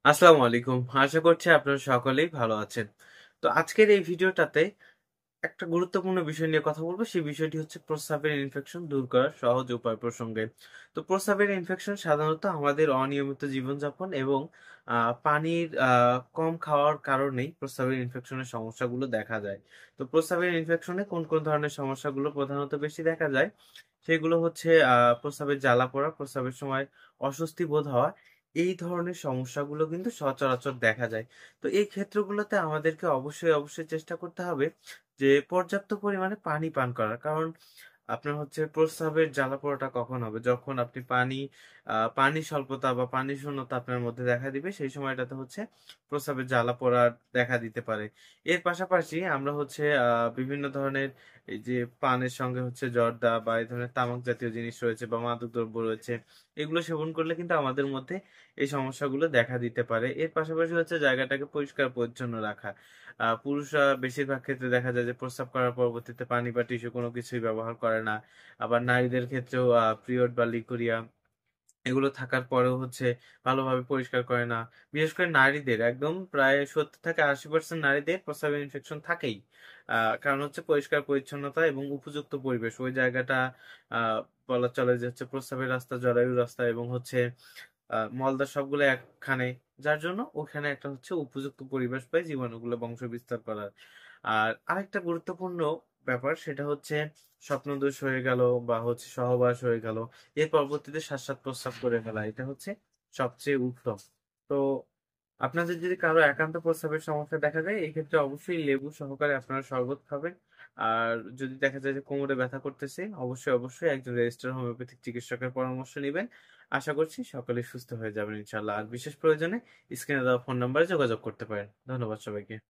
আসসালামু আলাইকুম। আশা করছি আপনারা সকলেই ভালো আছেন। তো আজকের এই ভিডিওটাতে একটা গুরুত্বপূর্ণ বিষয় নিয়ে কথা বলবো। সেই বিষয়টি হচ্ছে প্রস্রাবের ইনফেকশন দূর করার সহজ উপায় প্রসঙ্গে। তো প্রস্রাবের ইনফেকশন সাধারণত আমাদের অনিয়মিত জীবনযাপন এবং পানির কম খাওয়ার কারণেই প্রস্রাবের ইনফেকশনের সমস্যাগুলো দেখা যায়। তো প্রস্রাবের ইনফেকশনে কোন ধরনের সমস্যাগুলো প্রধানত বেশি দেখা যায়? সেগুলো হচ্ছে প্রস্রাবের জ্বালা-পোড়া, প্রস্রাবের সময় অস্বস্তি বোধ হওয়া। এই ধরনের সমস্যাগুলো কিন্তু সচরাচর দেখা যায়। তো এই ক্ষেত্রগুলোতে আমাদেরকে অবশ্যই চেষ্টা করতে হবে যে পর্যাপ্ত পরিমাণে পানি পান করার। কারণ আপনার হচ্ছে প্রস্রাবের জ্বালা-পোড়াটা কখন হবে? যখন আপনি পানি স্বল্পতা বা পানি শূন্যতা আপনার মধ্যে দেখা দিবে, সেই সময়টাতে হচ্ছে প্রস্রাবের জ্বালা-পোড়া দেখা দিতে পারে। এর পাশাপাশি আমরা হচ্ছে বিভিন্ন ধরনের এই যে পানের সঙ্গে হচ্ছে জর্দা বা এই ধরনের তামাক জাতীয় জিনিস রয়েছে বা মাদকদ্রব্য রয়েছে, এগুলো সেবন করলে কিন্তু আমাদের মধ্যে এই সমস্যাগুলো দেখা দিতে পারে। এর পাশাপাশি হচ্ছে জায়গাটাকে পরিষ্কার-পরিচ্ছন্ন রাখা। পুরুষরা বেশিরভাগ ক্ষেত্রে দেখা যায় যে প্রস্রাব করার পরবর্তীতে পানি বা টিস্যু কোনো কিছুই ব্যবহার করে না। আবার নারীদের ক্ষেত্রেও পিরিয়ড বা লিকুরিয়া এগুলো থাকার পরেও হচ্ছে ভালোভাবে পরিষ্কার করে না। বিশেষ করে নারীদের একদম প্রায় 70 থেকে 80% নারীদের প্রস্রাবের ইনফেকশন থাকেই। কারণ হচ্ছে পরিষ্কার পরিচ্ছন্নতা এবং উপযুক্ত পরিবেশ। ওই জায়গাটা আ বলা চলে যে হচ্ছে প্রস্রাবের রাস্তা, জরায়ুর রাস্তা এবং হচ্ছে মলদ্বার সবগুলো একখানে। যার জন্য ওখানে একটা হচ্ছে উপযুক্ত পরিবেশ পায় জীবাণুগুলো বংশ বিস্তার করার। আর আরেকটা গুরুত্বপূর্ণ ব্যাপার সেটা হচ্ছে স্বপ্নদোষ হয়ে গেল বা হচ্ছে সহবাস হয়ে গেল। এর পরবর্তীতে শ্বাস প্রস্রাব করে ফেলা। এটা হচ্ছে সবচেয়ে উত্তম। তো আপনাদের যদি কারো একান্ত প্রস্রাবের সমস্যা দেখা যায়, এক্ষেত্রে অবশ্যই লেবু সহকারে আপনারা শরবত খাবেন। আর যদি দেখা যায় যে কোমরে ব্যথা করতেছে, অবশ্যই একজন রেজিস্টার্ড হোমিওপ্যাথিক চিকিৎসকের পরামর্শ নিবেন। আশা করছি সকলে সুস্থ হয়ে যাবেন ইনশাআল্লাহ। আর বিশেষ প্রয়োজনে স্ক্রিনে দেওয়া ফোন নাম্বারে যোগাযোগ করতে পারেন। ধন্যবাদ সবাইকে।